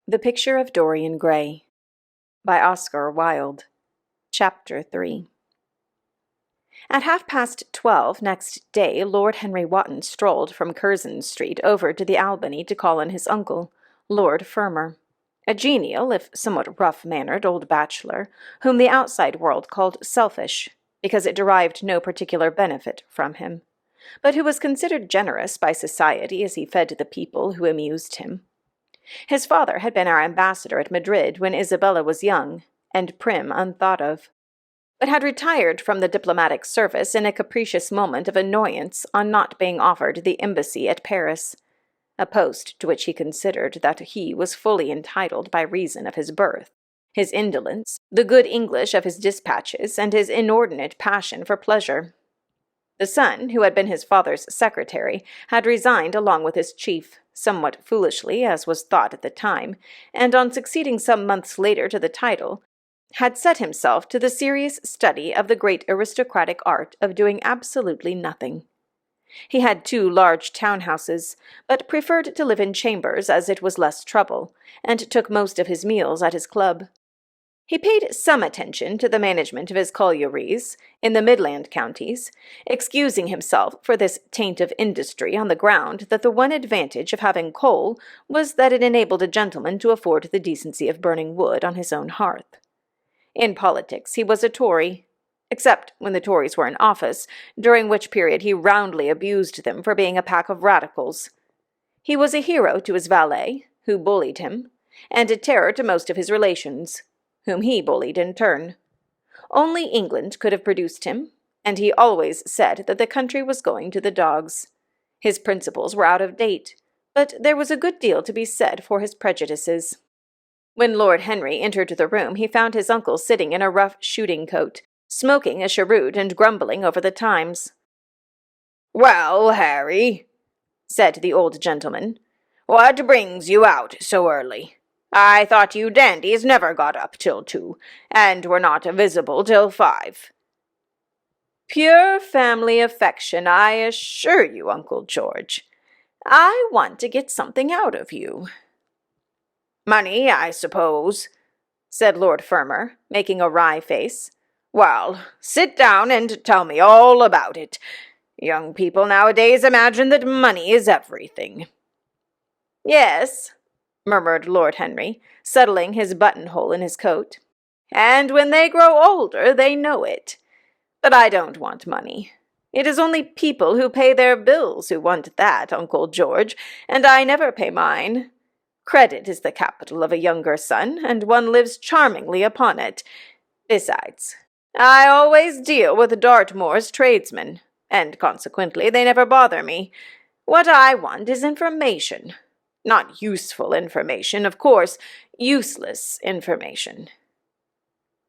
The Picture of Dorian Gray by Oscar Wilde. Chapter 3. At 12:30 next day, Lord Henry Wotton strolled from Curzon Street over to the Albany to call on his uncle, Lord Fermer, a genial, if somewhat rough-mannered old bachelor, whom the outside world called selfish, because it derived no particular benefit from him, but who was considered generous by society as he fed the people who amused him. His father had been our ambassador at Madrid when Isabella was young, and prim unthought of, but had retired from the diplomatic service in a capricious moment of annoyance on not being offered the embassy at Paris, a post to which he considered that he was fully entitled by reason of his birth, his indolence, the good English of his dispatches, and his inordinate passion for pleasure. The son, who had been his father's secretary, had resigned along with his chief, somewhat foolishly, as was thought at the time, and on succeeding some months later to the title, had set himself to the serious study of the great aristocratic art of doing absolutely nothing. He had 2 large town-houses, but preferred to live in chambers as it was less trouble, and took most of his meals at his club. He paid some attention to the management of his collieries in the Midland counties, excusing himself for this taint of industry on the ground that the one advantage of having coal was that it enabled a gentleman to afford the decency of burning wood on his own hearth. In politics he was a Tory, except when the Tories were in office, during which period he roundly abused them for being a pack of radicals. He was a hero to his valet, who bullied him, and a terror to most of his relations, whom he bullied in turn. Only England could have produced him, and he always said that the country was going to the dogs. His principles were out of date, but there was a good deal to be said for his prejudices. When Lord Henry entered the room, he found his uncle sitting in a rough shooting-coat, smoking a cheroot and grumbling over the Times. "Well, Harry," said the old gentleman, "what brings you out so early? I thought you dandies never got up till 2, and were not visible till 5. "Pure family affection, I assure you, Uncle George. I want to get something out of you." "Money, I suppose," said Lord Fermer, making a wry face. "Well, sit down and tell me all about it. Young people nowadays imagine that money is everything." "Yes," murmured Lord Henry, settling his buttonhole in his coat, "and when they grow older they know it. But I don't want money. It is only people who pay their bills who want that, Uncle George, and I never pay mine. Credit is the capital of a younger son, and one lives charmingly upon it. Besides, I always deal with Dartmoor's tradesmen, and consequently they never bother me. What I want is information. Not useful information, of course, useless information."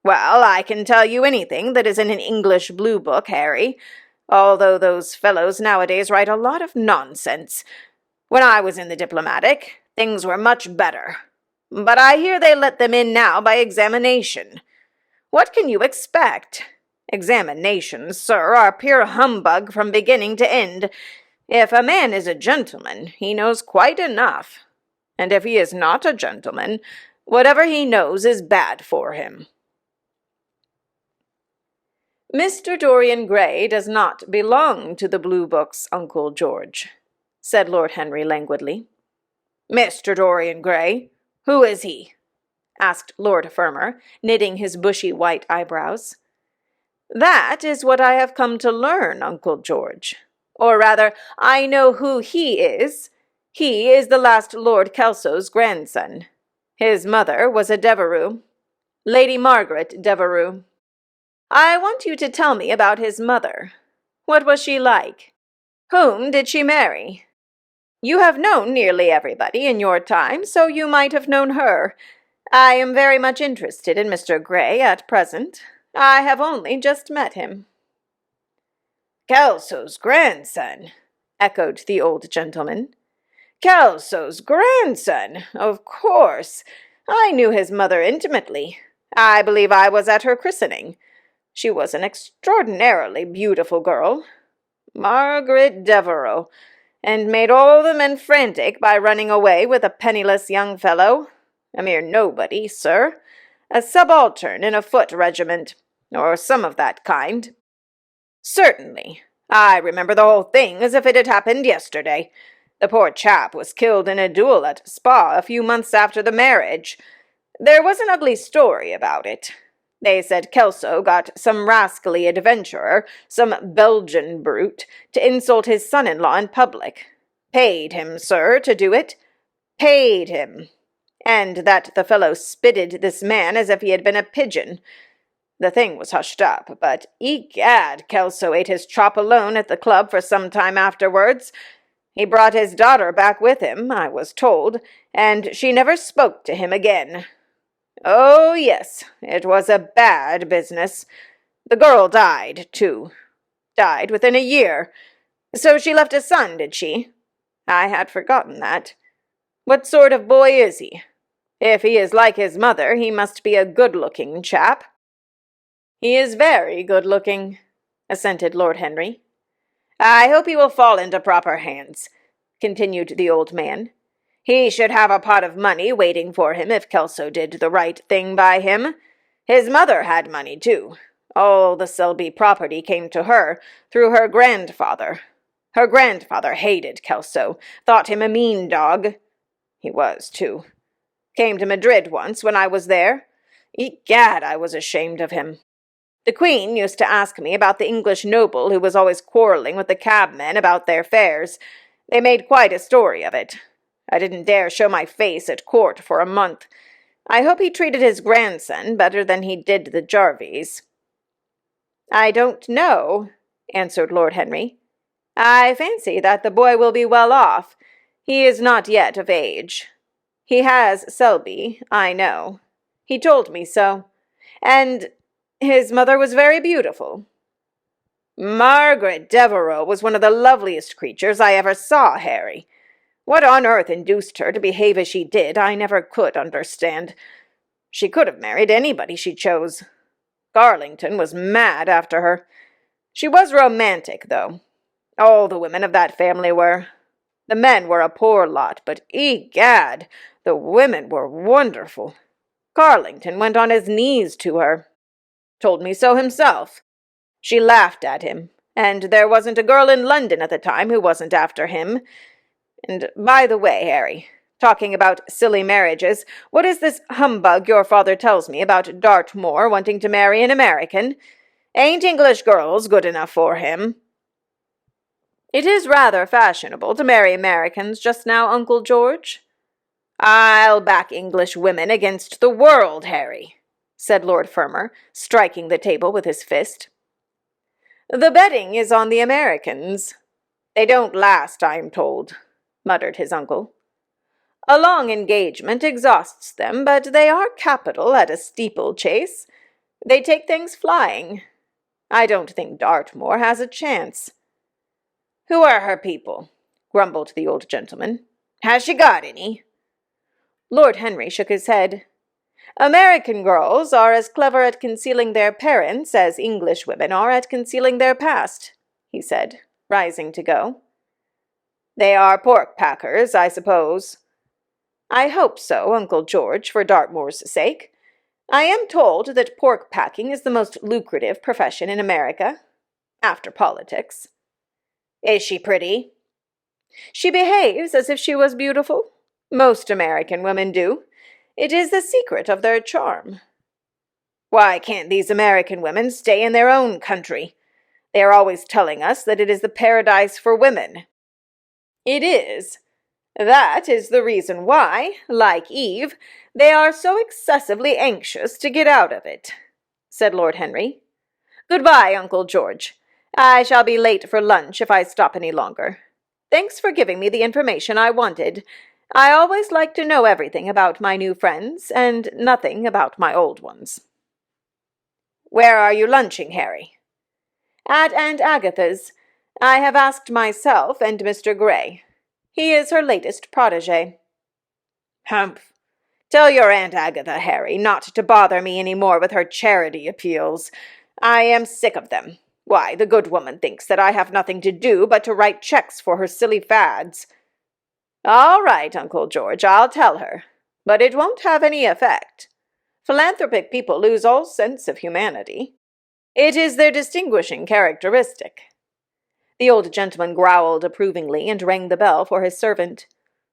"Well, I can tell you anything that is in an English blue book, Harry, although those fellows nowadays write a lot of nonsense. When I was in the diplomatic, things were much better, but I hear they let them in now by examination. What can you expect? Examinations, sir, are pure humbug from beginning to end. If a man is a gentleman, he knows quite enough, and if he is not a gentleman, whatever he knows is bad for him." "Mr. Dorian Gray does not belong to the blue books, Uncle George," said Lord Henry languidly. "Mr. Dorian Gray? Who is he?" asked Lord Fermer, knitting his bushy white eyebrows. "That is what I have come to learn, Uncle George. Or rather, I know who he is. He is the last Lord Kelso's grandson. His mother was a Devereux, Lady Margaret Devereux. I want you to tell me about his mother. What was she like? Whom did she marry? You have known nearly everybody in your time, so you might have known her. I am very much interested in Mr. Gray at present. I have only just met him." "Kelso's grandson," echoed the old gentleman. "Kelso's grandson, of course. I knew his mother intimately. I believe I was at her christening. She was an extraordinarily beautiful girl. Margaret Devereux, and made all the men frantic by running away with a penniless young fellow. A mere nobody, sir. A subaltern in a foot regiment, or some of that kind. Certainly. I remember the whole thing as if it had happened yesterday. The poor chap was killed in a duel at Spa a few months after the marriage. There was an ugly story about it. They said Kelso got some rascally adventurer, some Belgian brute, to insult his son-in-law in public. Paid him, sir, to do it. Paid him. And that the fellow spitted this man as if he had been a pigeon. The thing was hushed up, but egad, Kelso ate his chop alone at the club for some time afterwards. He brought his daughter back with him, I was told, and she never spoke to him again. Oh, yes, it was a bad business. The girl died, too. Died within a year. So she left a son, did she? I had forgotten that. What sort of boy is he? If he is like his mother, he must be a good-looking chap. He is very good-looking, assented Lord Henry. I hope he will fall into proper hands, continued the old man. He should have a pot of money waiting for him if Kelso did the right thing by him. His mother had money, too. All the Selby property came to her, through her grandfather. Her grandfather hated Kelso, thought him a mean dog. He was, too. Came to Madrid once when I was there. Egad, I was ashamed of him. The Queen used to ask me about the English noble who was always quarrelling with the cabmen about their fares. They made quite a story of it. I didn't dare show my face at court for a month. I hope he treated his grandson better than he did the Jarvies. I don't know, answered Lord Henry. I fancy that the boy will be well off. He is not yet of age. He has Selby, I know. He told me so. And his mother was very beautiful. Margaret Devereux was one of the loveliest creatures I ever saw, Harry. What on earth induced her to behave as she did, I never could understand. She could have married anybody she chose. Garlington was mad after her. She was romantic, though. All the women of that family were. The men were a poor lot, but egad, the women were wonderful. Garlington went on his knees to her. Told me so himself. She laughed at him, and there wasn't a girl in London at the time who wasn't after him. And by the way, Harry, talking about silly marriages, what is this humbug your father tells me about Dartmoor wanting to marry an American? Ain't English girls good enough for him? It is rather fashionable to marry Americans just now, Uncle George. I'll back English women against the world, Harry, said Lord Fermer, striking the table with his fist. The betting is on the Americans. They don't last, I'm told, muttered his uncle. A long engagement exhausts them, but they are capital at a steeplechase. They take things flying. I don't think Dartmoor has a chance. Who are her people? Grumbled the old gentleman. Has she got any? Lord Henry shook his head. American girls are as clever at concealing their parents as English women are at concealing their past, he said, rising to go. They are pork-packers, I suppose. I hope so, Uncle George, for Dartmoor's sake. I am told that pork-packing is the most lucrative profession in America, after politics. Is she pretty? She behaves as if she was beautiful. Most American women do. It is the secret of their charm. Why can't these American women stay in their own country? They are always telling us that it is the paradise for women. It is. That is the reason why, like Eve, they are so excessively anxious to get out of it, said Lord Henry. Goodbye, Uncle George. I shall be late for lunch if I stop any longer. Thanks for giving me the information I wanted. I always like to know everything about my new friends, and nothing about my old ones. Where are you lunching, Harry? At Aunt Agatha's. I have asked myself and Mr. Gray. He is her latest protégé. Humph. Tell your Aunt Agatha, Harry, not to bother me any more with her charity appeals. I am sick of them. Why, the good woman thinks that I have nothing to do but to write checks for her silly fads. All right, Uncle George, I'll tell her. but it won't have any effect. Philanthropic people lose all sense of humanity. It is their distinguishing characteristic." The old gentleman growled approvingly and rang the bell for his servant.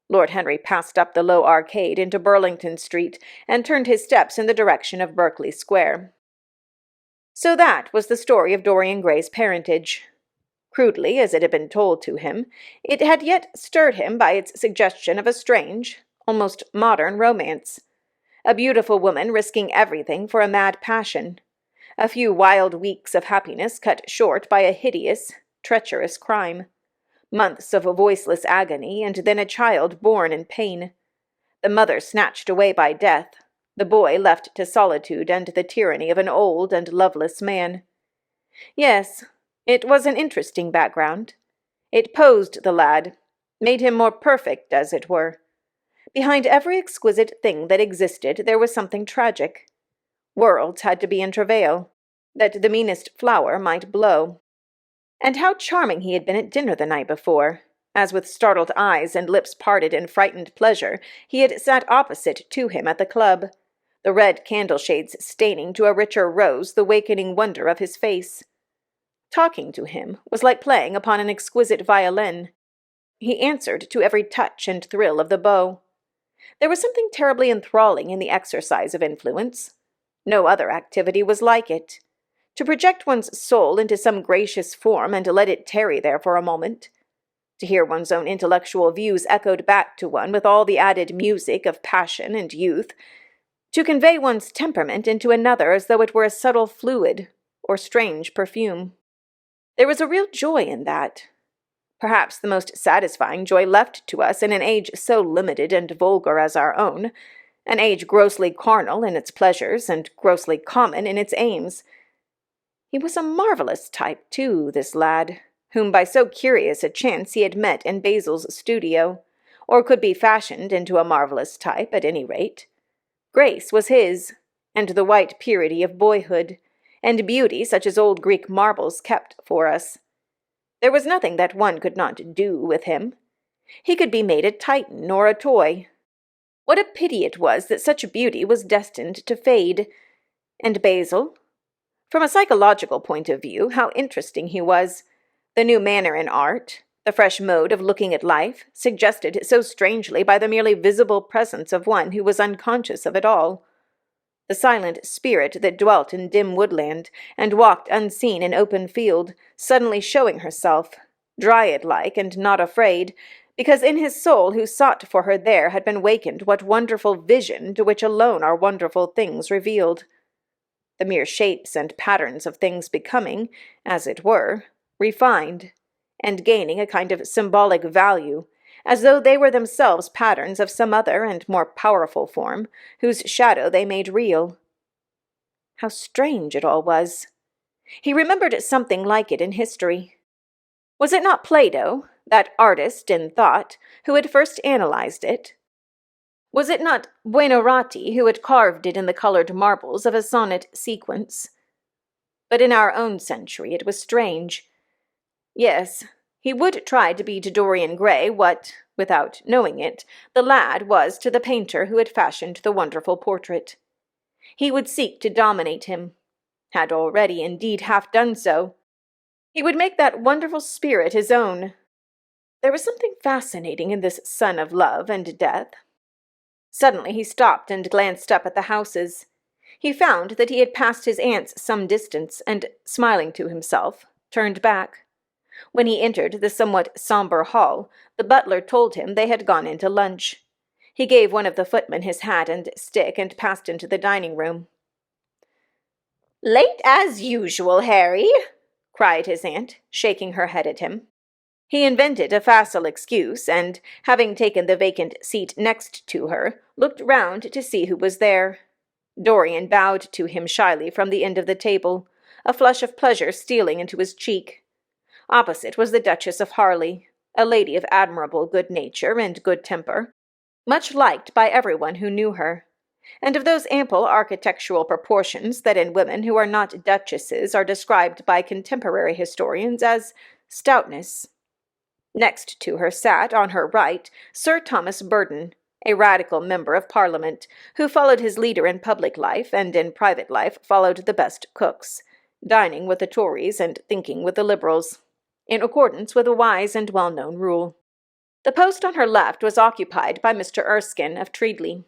Lord Henry passed up the low arcade into Burlington Street and turned his steps in the direction of Berkeley Square. So that was the story of Dorian Gray's parentage. Crudely as it had been told to him, it had yet stirred him by its suggestion of a strange, almost modern romance. A beautiful woman risking everything for a mad passion. A few wild weeks of happiness cut short by a hideous, treacherous crime. Months of voiceless agony, and then a child born in pain. The mother snatched away by death, the boy left to solitude and the tyranny of an old and loveless man. Yes, it was an interesting background. It posed the lad, made him more perfect, as it were. Behind every exquisite thing that existed there was something tragic. Worlds had to be in travail, that the meanest flower might blow. And how charming he had been at dinner the night before, as with startled eyes and lips parted in frightened pleasure he had sat opposite to him at the club, the red candle-shades staining to a richer rose the wakening wonder of his face. Talking to him was like playing upon an exquisite violin. He answered to every touch and thrill of the bow. There was something terribly enthralling in the exercise of influence. No other activity was like it. To project one's soul into some gracious form and let it tarry there for a moment. To hear one's own intellectual views echoed back to one with all the added music of passion and youth. To convey one's temperament into another as though it were a subtle fluid or strange perfume. There was a real joy in that. Perhaps the most satisfying joy left to us in an age so limited and vulgar as our own, an age grossly carnal in its pleasures and grossly common in its aims. He was a marvelous type, too, this lad, whom by so curious a chance he had met in Basil's studio, or could be fashioned into a marvelous type, at any rate. Grace was his, and the white purity of boyhood, and beauty such as old Greek marbles kept for us. There was nothing that one could not do with him. He could be made a Titan or a toy. What a pity it was that such beauty was destined to fade. And Basil? From a psychological point of view, how interesting he was. The new manner in art, the fresh mode of looking at life, suggested so strangely by the merely visible presence of one who was unconscious of it all. The silent spirit that dwelt in dim woodland and walked unseen in open field, suddenly showing herself, dryad-like and not afraid, because in his soul who sought for her there had been wakened what wonderful vision to which alone are wonderful things revealed. The mere shapes and patterns of things becoming, as it were, refined, and gaining a kind of symbolic value, as though they were themselves patterns of some other and more powerful form, whose shadow they made real. How strange it all was! He remembered something like it in history. Was it not Plato, that artist in thought, who had first analyzed it? Was it not Buonarroti who had carved it in the colored marbles of a sonnet sequence? But in our own century it was strange. Yes, he would try to be to Dorian Gray what, without knowing it, the lad was to the painter who had fashioned the wonderful portrait. He would seek to dominate him, had already indeed half done so. He would make that wonderful spirit his own. There was something fascinating in this son of love and death. Suddenly he stopped and glanced up at the houses. He found that he had passed his aunt's some distance, and, smiling to himself, turned back. When he entered the somewhat sombre hall, the butler told him they had gone into lunch. He gave one of the footmen his hat and stick and passed into the dining-room. "Late as usual, Harry," cried his aunt, shaking her head at him. He invented a facile excuse, and, having taken the vacant seat next to her, looked round to see who was there. Dorian bowed to him shyly from the end of the table, a flush of pleasure stealing into his cheek. Opposite was the Duchess of Harley, a lady of admirable good nature and good temper, much liked by everyone who knew her, and of those ample architectural proportions that in women who are not duchesses are described by contemporary historians as stoutness. Next to her sat, on her right, Sir Thomas Burdon, a radical member of Parliament, who followed his leader in public life and in private life followed the best cooks, dining with the Tories and thinking with the Liberals, in accordance with a wise and well-known rule. The post on her left was occupied by Mr. Erskine of Treadley,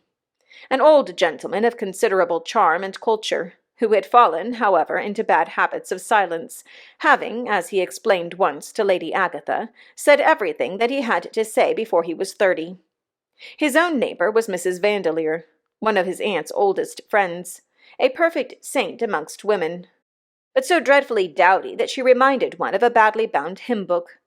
an old gentleman of considerable charm and culture, who had fallen, however, into bad habits of silence, having, as he explained once to Lady Agatha, said everything that he had to say before he was 30. His own neighbour was Mrs. Vandeleur, one of his aunt's oldest friends, a perfect saint amongst women, but so dreadfully dowdy that she reminded one of a badly bound hymn-book.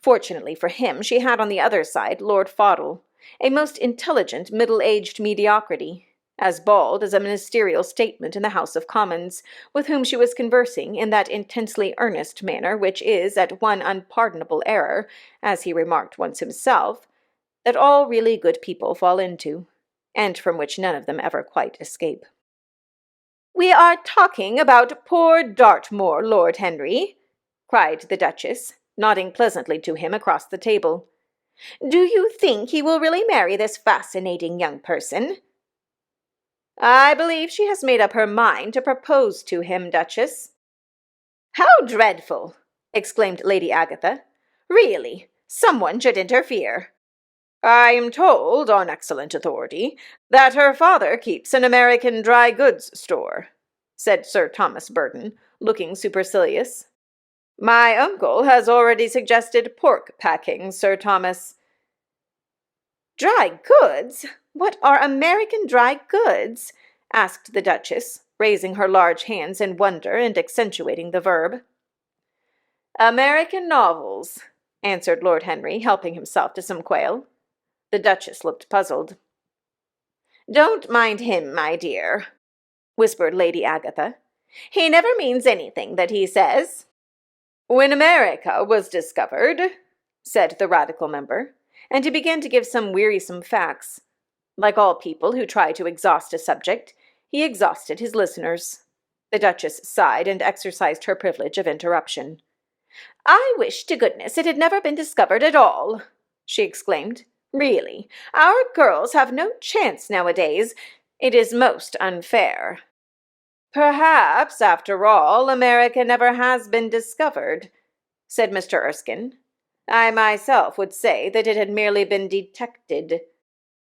Fortunately for him, she had on the other side Lord Fodle, a most intelligent middle-aged mediocrity, as bald as a ministerial statement in the House of Commons, with whom she was conversing in that intensely earnest manner which is at one unpardonable error, as he remarked once himself, that all really good people fall into, and from which none of them ever quite escape. "We are talking about poor Dartmoor, Lord Henry," cried the Duchess, nodding pleasantly to him across the table. "Do you think he will really marry this fascinating young person?" "I believe she has made up her mind to propose to him, Duchess." "How dreadful!" exclaimed Lady Agatha. "Really, someone should interfere." "I am told, on excellent authority, that her father keeps an American dry goods store," said Sir Thomas Burdon, looking supercilious. "My uncle has already suggested pork packing, Sir Thomas." "Dry goods? What are American dry goods?" asked the Duchess, raising her large hands in wonder and accentuating the verb. "American novels," answered Lord Henry, helping himself to some quail. The Duchess looked puzzled. "Don't mind him, my dear," whispered Lady Agatha. "He never means anything that he says." "When America was discovered," said the Radical member, and he began to give some wearisome facts. Like all people who try to exhaust a subject, he exhausted his listeners. The Duchess sighed and exercised her privilege of interruption. "I wish to goodness it had never been discovered at all," she exclaimed. "Really, our girls have no chance nowadays. It is most unfair." "Perhaps, after all, America never has been discovered," said Mr. Erskine. "I myself would say that it had merely been detected."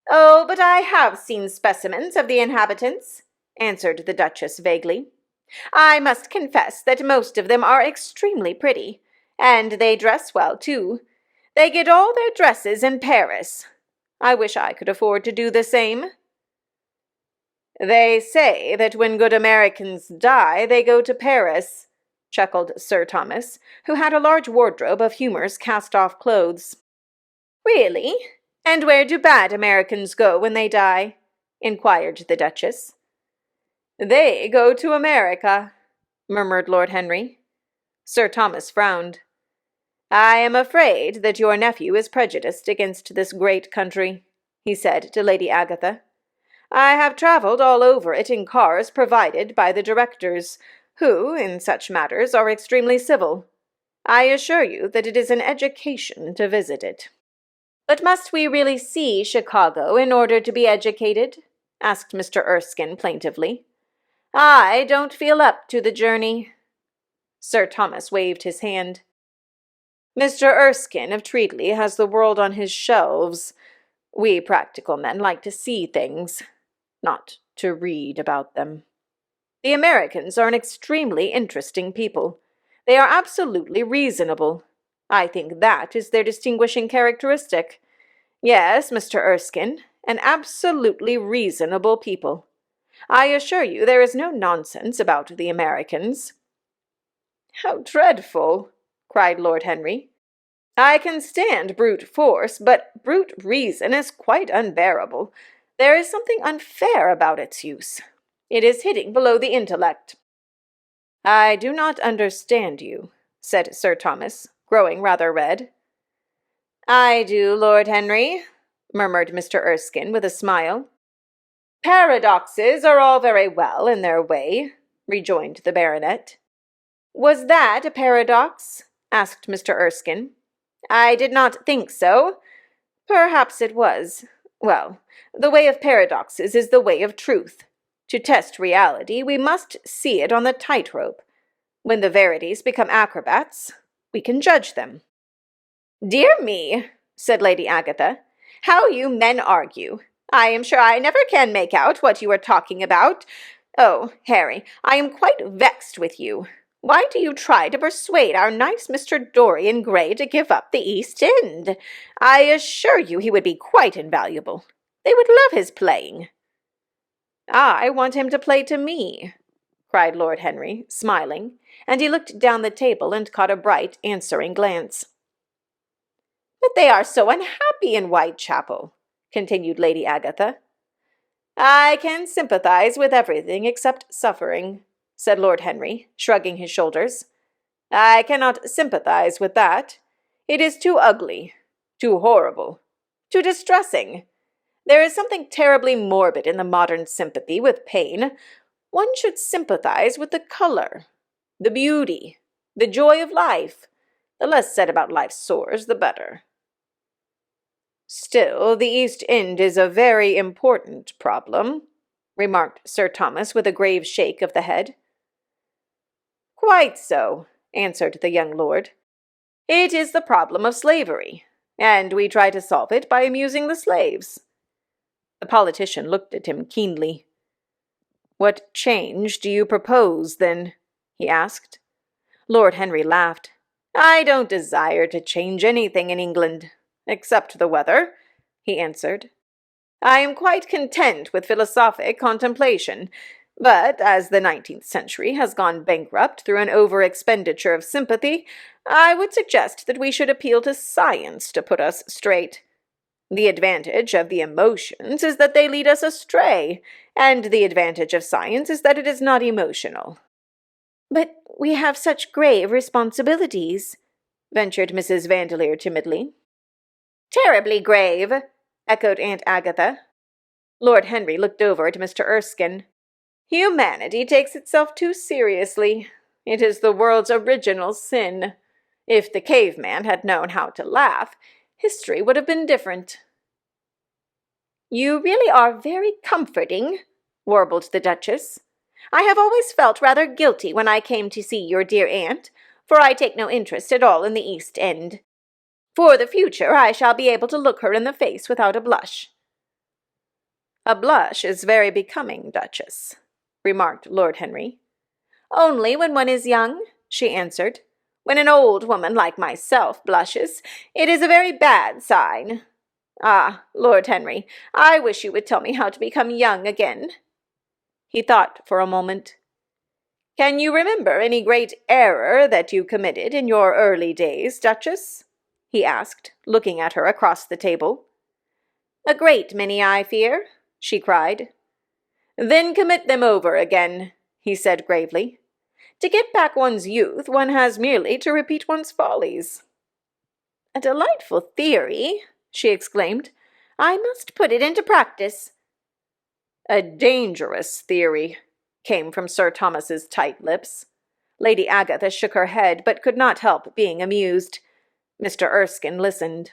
"Oh, but I have seen specimens of the inhabitants," answered the Duchess vaguely. "I must confess that most of them are extremely pretty, and they dress well, too. They get all their dresses in Paris. I wish I could afford to do the same." "They say that when good Americans die, they go to Paris," chuckled Sir Thomas, who had a large wardrobe of Humour's cast-off clothes. "Really? And where do bad Americans go when they die?" inquired the Duchess. "They go to America," murmured Lord Henry. Sir Thomas frowned. "I am afraid that your nephew is prejudiced against this great country," he said to Lady Agatha. "I have travelled all over it in cars provided by the directors, who, in such matters, are extremely civil. I assure you that it is an education to visit it." "But must we really see Chicago in order to be educated?" asked Mr. Erskine plaintively. "I don't feel up to the journey." Sir Thomas waved his hand. "Mr. Erskine of Treadley has the world on his shelves. We practical men like to see things, not to read about them. The Americans are an extremely interesting people. They are absolutely reasonable. I think that is their distinguishing characteristic. Yes, Mr. Erskine, an absolutely reasonable people. I assure you there is no nonsense about the Americans." "How dreadful!" cried Lord Henry. "I can stand brute force, but brute reason is quite unbearable. There is something unfair about its use. It is hitting below the intellect." "I do not understand you," said Sir Thomas, growing rather red. "I do, Lord Henry," murmured Mr. Erskine with a smile. "Paradoxes are all very well in their way," rejoined the baronet. "Was that a paradox?" asked Mr. Erskine. "I did not think so. Perhaps it was. Well, the way of paradoxes is the way of truth. To test reality, we must see it on the tightrope. When the verities become acrobats, we can judge them." "Dear me," said Lady Agatha, "how you men argue! I am sure I never can make out what you are talking about. Oh, Harry, I am quite vexed with you. Why do you try to persuade our nice Mr. Dorian Gray to give up the East End? I assure you he would be quite invaluable. They would love his playing." "I want him to play to me," cried Lord Henry, smiling, and he looked down the table and caught a bright, answering glance. "But they are so unhappy in Whitechapel," continued Lady Agatha. "I can sympathize with everything except suffering," said Lord Henry, shrugging his shoulders. "I cannot sympathize with that. It is too ugly, too horrible, too distressing. There is something terribly morbid in the modern sympathy with pain. One should sympathize with the color, the beauty, the joy of life. The less said about life's sores, the better." "Still, the East End is a very important problem," remarked Sir Thomas with a grave shake of the head. "Quite so," answered the young lord. "It is the problem of slavery, and we try to solve it by amusing the slaves." The politician looked at him keenly. "What change do you propose, then?" he asked. Lord Henry laughed. "I don't desire to change anything in England, except the weather," he answered. "I am quite content with philosophic contemplation, but as the 19th century has gone bankrupt through an over-expenditure of sympathy, I would suggest that we should appeal to science to put us straight. The advantage of the emotions is that they lead us astray, and the advantage of science is that it is not emotional." "But we have such grave responsibilities," ventured Mrs. Vandeleur timidly. "Terribly grave," echoed Aunt Agatha. Lord Henry looked over at Mr. Erskine. "Humanity takes itself too seriously. It is the world's original sin. If the caveman had known how to laugh, history would have been different." "You really are very comforting," warbled the Duchess. "I have always felt rather guilty when I came to see your dear aunt, for I take no interest at all in the East End. For the future, I shall be able to look her in the face without a blush." "A blush is very becoming, Duchess," remarked Lord Henry. "Only when one is young," she answered. "When an old woman like myself blushes, it is a very bad sign. Ah, Lord Henry, I wish you would tell me how to become young again." He thought for a moment. "Can you remember any great error that you committed in your early days, Duchess?" he asked, looking at her across the table. "A great many, I fear," she cried. "Then commit them over again," he said gravely. "To get back one's youth, one has merely to repeat one's follies." "A delightful theory," she exclaimed. "I must put it into practice." "A dangerous theory," came from Sir Thomas's tight lips. Lady Agatha shook her head, but could not help being amused. Mr. Erskine listened.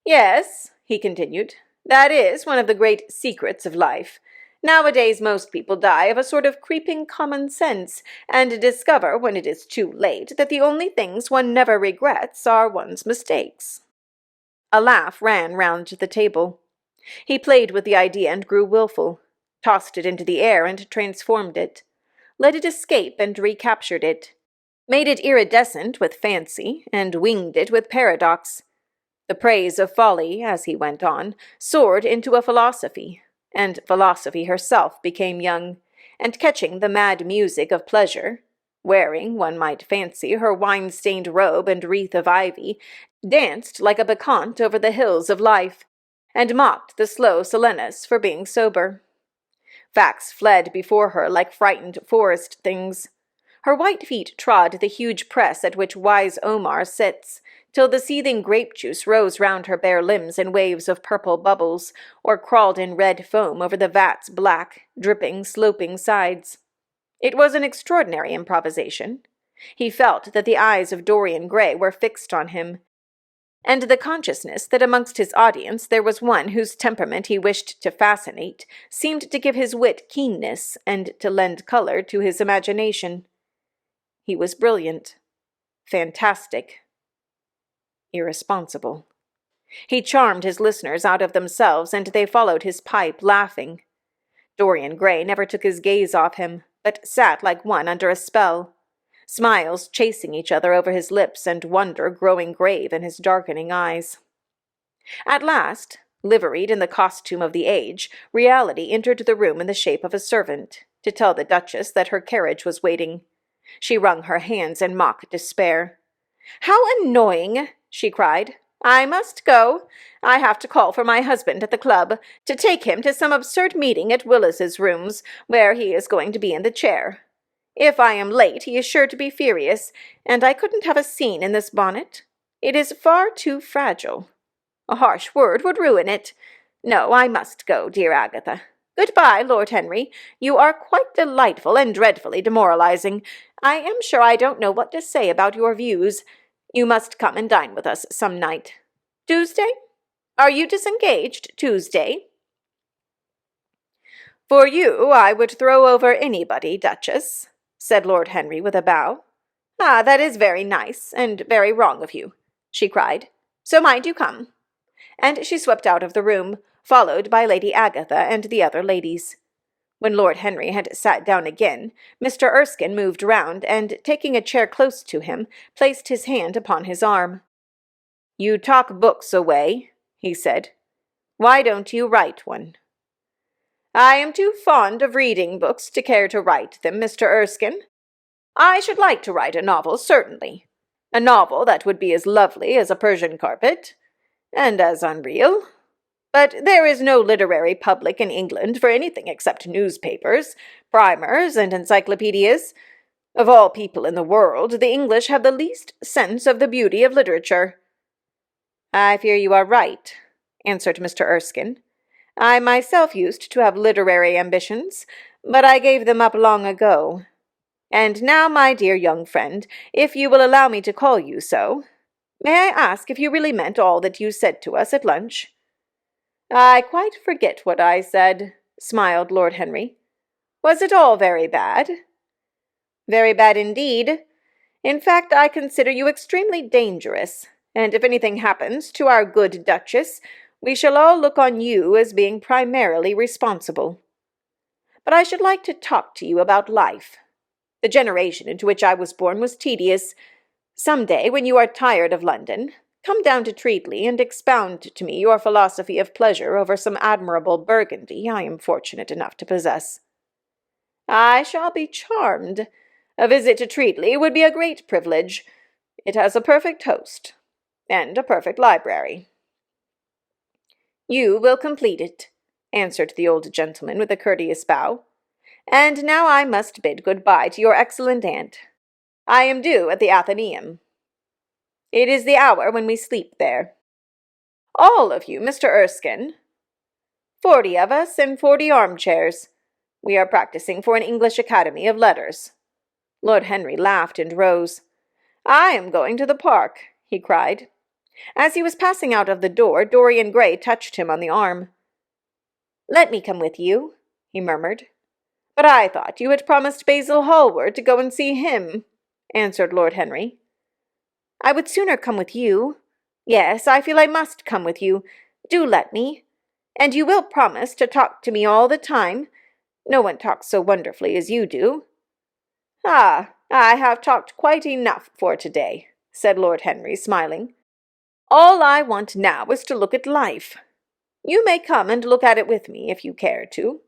"Yes," he continued, "that is one of the great secrets of life. Nowadays most people die of a sort of creeping common sense, and discover, when it is too late, that the only things one never regrets are one's mistakes." A laugh ran round the table. He played with the idea and grew wilful, tossed it into the air and transformed it, let it escape and recaptured it, made it iridescent with fancy, and winged it with paradox. The praise of folly, as he went on, soared into a philosophy, and philosophy herself became young, and catching the mad music of pleasure, wearing, one might fancy, her wine-stained robe and wreath of ivy, danced like a bacchante over the hills of life, and mocked the slow Silenus for being sober. Facts fled before her like frightened forest things. Her white feet trod the huge press at which wise Omar sits, till the seething grape juice rose round her bare limbs in waves of purple bubbles, or crawled in red foam over the vat's black, dripping, sloping sides. It was an extraordinary improvisation. He felt that the eyes of Dorian Gray were fixed on him, and the consciousness that amongst his audience there was one whose temperament he wished to fascinate seemed to give his wit keenness and to lend color to his imagination. He was brilliant, fantastic, irresponsible. He charmed his listeners out of themselves, and they followed his pipe, laughing. Dorian Gray never took his gaze off him, but sat like one under a spell, smiles chasing each other over his lips and wonder growing grave in his darkening eyes. At last, liveried in the costume of the age, reality entered the room in the shape of a servant, to tell the Duchess that her carriage was waiting. She wrung her hands in mock despair. "How annoying!" she cried. "I must go. I have to call for my husband at the club, to take him to some absurd meeting at Willis's rooms, where he is going to be in the chair. If I am late, he is sure to be furious, and I couldn't have a scene in this bonnet. It is far too fragile. A harsh word would ruin it. No, I must go, dear Agatha. Good-bye, Lord Henry. You are quite delightful and dreadfully demoralizing. I am sure I don't know what to say about your views. You must come and dine with us some night. Tuesday? Are you disengaged Tuesday?" "For you, I would throw over anybody, Duchess," said Lord Henry with a bow. "Ah, that is very nice, and very wrong of you," she cried. "So mind you come." And she swept out of the room, followed by Lady Agatha and the other ladies. When Lord Henry had sat down again, Mr. Erskine moved round, and, taking a chair close to him, placed his hand upon his arm. "You talk books away," he said. "Why don't you write one?" "I am too fond of reading books to care to write them, Mr. Erskine. I should like to write a novel, certainly. A novel that would be as lovely as a Persian carpet, and as unreal. But there is no literary public in England for anything except newspapers, primers, and encyclopedias. Of all people in the world, the English have the least sense of the beauty of literature." "I fear you are right," answered Mr. Erskine. "I myself used to have literary ambitions, but I gave them up long ago. And now, my dear young friend, if you will allow me to call you so, may I ask if you really meant all that you said to us at lunch?" "I quite forget what I said," smiled Lord Henry. "Was it all very bad?" "Very bad indeed. In fact, I consider you extremely dangerous, and if anything happens to our good Duchess, we shall all look on you as being primarily responsible. But I should like to talk to you about life. The generation into which I was born was tedious. Some day, when you are tired of London, come down to Treatley and expound to me your philosophy of pleasure over some admirable Burgundy I am fortunate enough to possess." "I shall be charmed. A visit to Treatley would be a great privilege. It has a perfect host, and a perfect library." "You will complete it," answered the old gentleman with a courteous bow. "And now I must bid good-bye to your excellent aunt. I am due at the Athenaeum. It is the hour when we sleep there. All of you, Mr. Erskine. 40 of us and 40 armchairs. We are practicing for an English Academy of Letters." Lord Henry laughed and rose. "I am going to the park," he cried. As he was passing out of the door, Dorian Gray touched him on the arm. "Let me come with you," he murmured. "But I thought you had promised Basil Hallward to go and see him," answered Lord Henry. "I would sooner come with you. Yes, I feel I must come with you. Do let me. And you will promise to talk to me all the time. No one talks so wonderfully as you do." "Ah, I have talked quite enough for today," said Lord Henry, smiling. "All I want now is to look at life. You may come and look at it with me if you care to.